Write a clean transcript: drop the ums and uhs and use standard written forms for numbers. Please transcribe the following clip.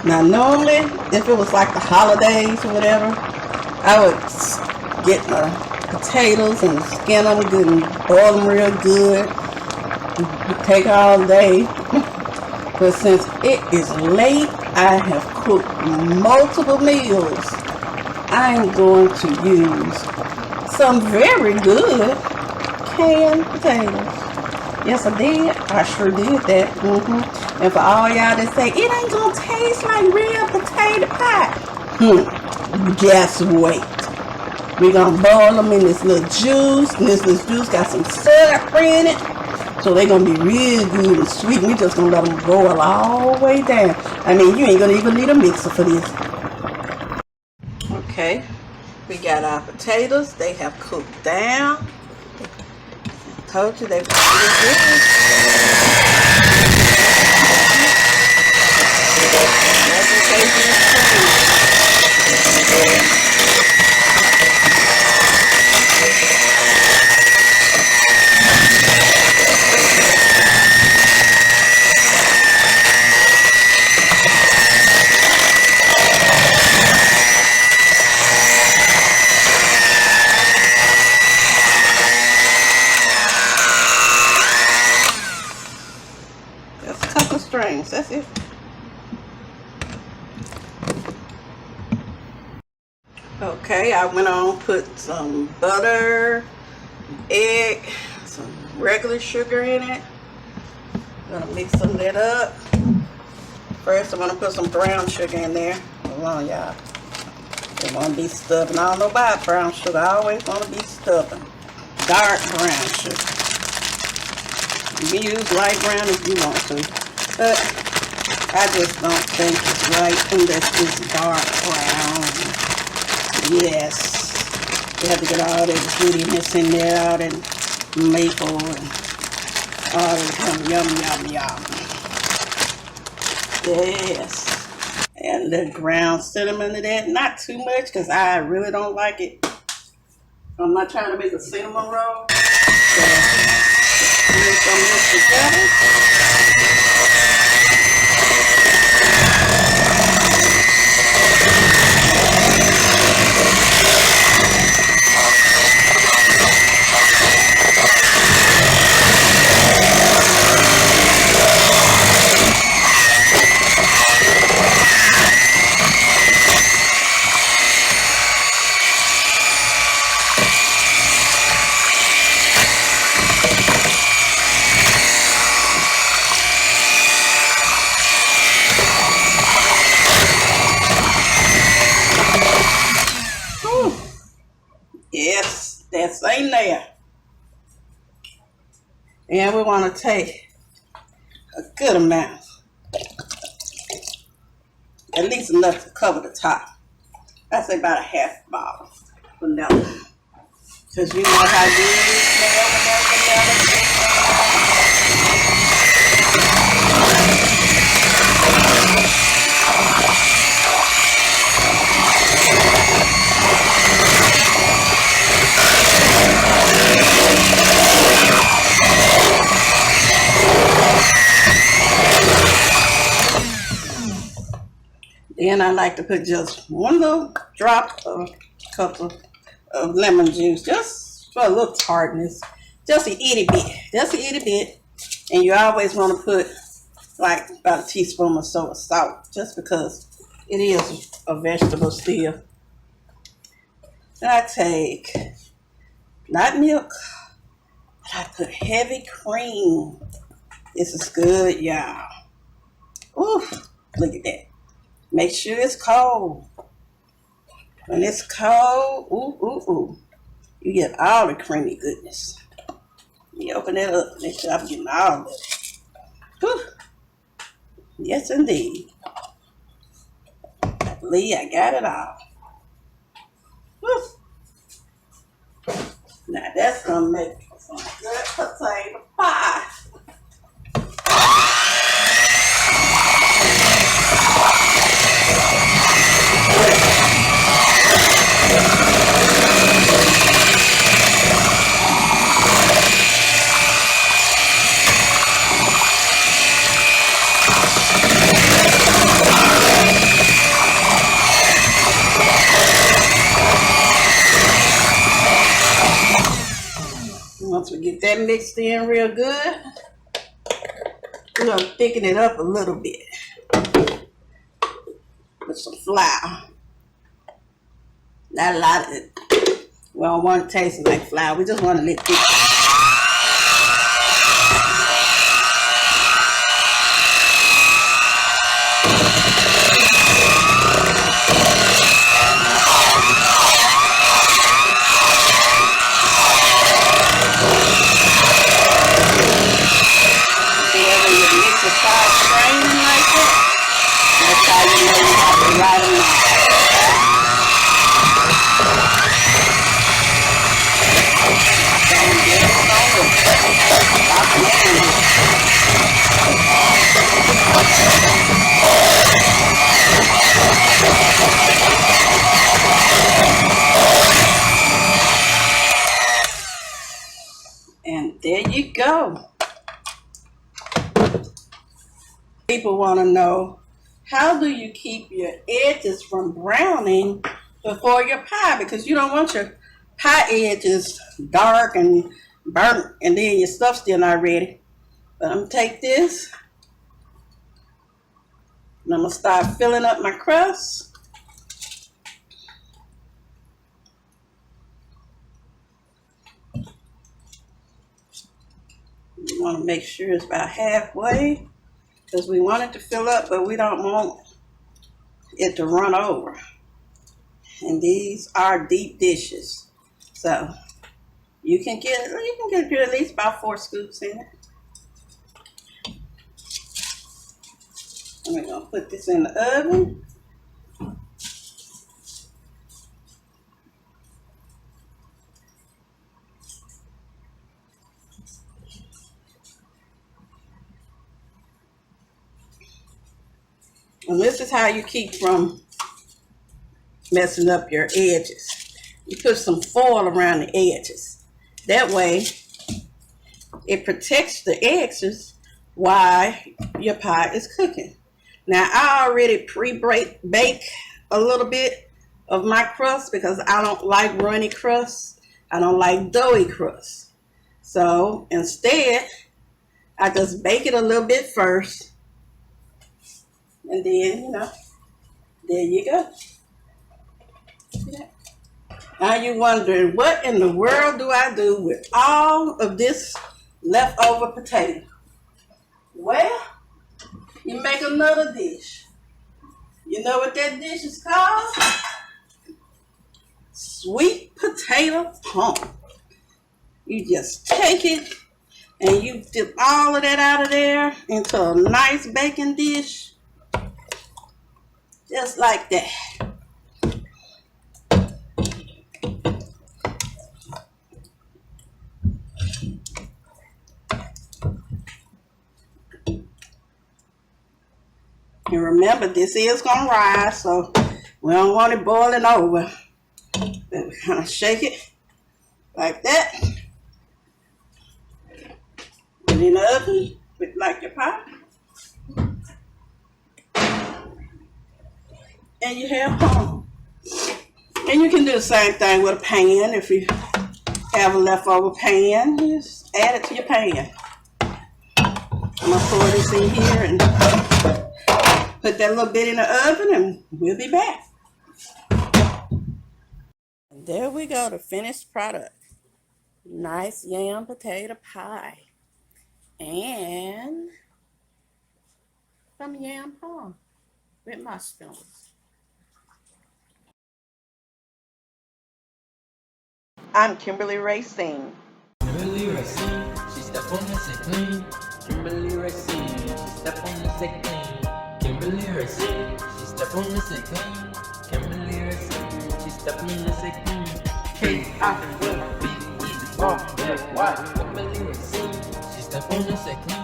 Now normally, if it was like the holidays or whatever, I would get my potatoes and skin them good and boil them real good. Take all day. But since it is late, I have cooked multiple meals. I'm going to use some very good canned potatoes. Yes, I did. I sure did that. And for all y'all that say, it ain't gonna taste like real potato pie. Just wait. We're gonna boil them in this little juice. And this little juice got some syrup in it. So they're gonna be real good and sweet. We just gonna let them boil all the way down. I mean, you ain't gonna even need a mixer for this. Okay, we got our potatoes. They have cooked down. I told you they were really good. Just a couple strings, that's it. Okay, I went on, put some butter, egg, some regular sugar in it. I'm gonna mix some of that up. First, I'm gonna put some brown sugar in there. Hold on, y'all. It won't be stubborn. I don't know about brown sugar. I always want to be stubborn. Dark brown sugar. You can use light brown if you want to, but I just don't think it's right unless it's dark brown. Yes, you have to get all that goodiness in there, all that maple and all that yum. Yes, add a little ground cinnamon to that. Not too much because I really don't like it. I'm not trying to make a cinnamon roll. So, mix some of this together. Yes, that's in there. And we want to take a good amount. At least enough to cover the top. I say about a half bottle of vanilla. Because you know how good it smells with that vanilla. Then I like to put just one little drop of cup of lemon juice, just for a little tartness, just a itty bit. And you always want to put like about a teaspoon or so of salt, just because it is a vegetable still. Then I take not milk, but I put heavy cream. This is good, y'all. Ooh, look at that. Make sure it's cold. When it's cold, ooh, you get all the creamy goodness. You open it up, make sure I'm getting all of it. Whew. Yes, indeed. I believe I got it all. Whew. Now that's gonna make some good potato pie. Once we get that mixed in real good, we're going to thicken it up a little bit with some flour. Not a lot of it. We don't want it tasting like flour. We just want a little thick. And there you go. People want to know, how do you keep your edges from browning before your pie? Because you don't want your pie edges dark and burnt and then your stuff's still not ready. But I'm going to take this and I'm going to start filling up my crust. You want to make sure it's about halfway because we want it to fill up, but we don't want it to run over. And these are deep dishes, so you can get at least about 4 scoops in it. And we're gonna put this in the oven. And this is how you keep from messing up your edges. You put some foil around the edges. That way, it protects the edges while your pie is cooking. Now, I already pre-bake a little bit of my crust because I don't like runny crust. I don't like doughy crust. So, instead, I just bake it a little bit first. And then, there you go. Now you're wondering, what in the world do I do with all of this leftover potato? Well, you make another dish. You know what that dish is called? Sweet potato pump. You just take it and you dip all of that out of there into a nice baking dish. Just like that. And remember, this is going to rise, so we don't want it boiling over. Then we kind of shake it like that. Put it in the oven, like your pie. And you have home. And you can do the same thing with a pan. If you have a leftover pan, just add it to your pan. I'm going to pour this in here and put that little bit in the oven and we'll be back. And there we go, the finished product. Nice yam potato pie. And some yam pie with marshmallows. I'm imkimberlyracin. imkimberlyracin, she step on the set clean. imkimberlyracin, she step on the set clean. imkimberlyracin, she step on the set clean. imkimberlyracin, she step on the set clean. K-I-M-B-E-R-L-Y. imkimberlyracin, she step on the set clean.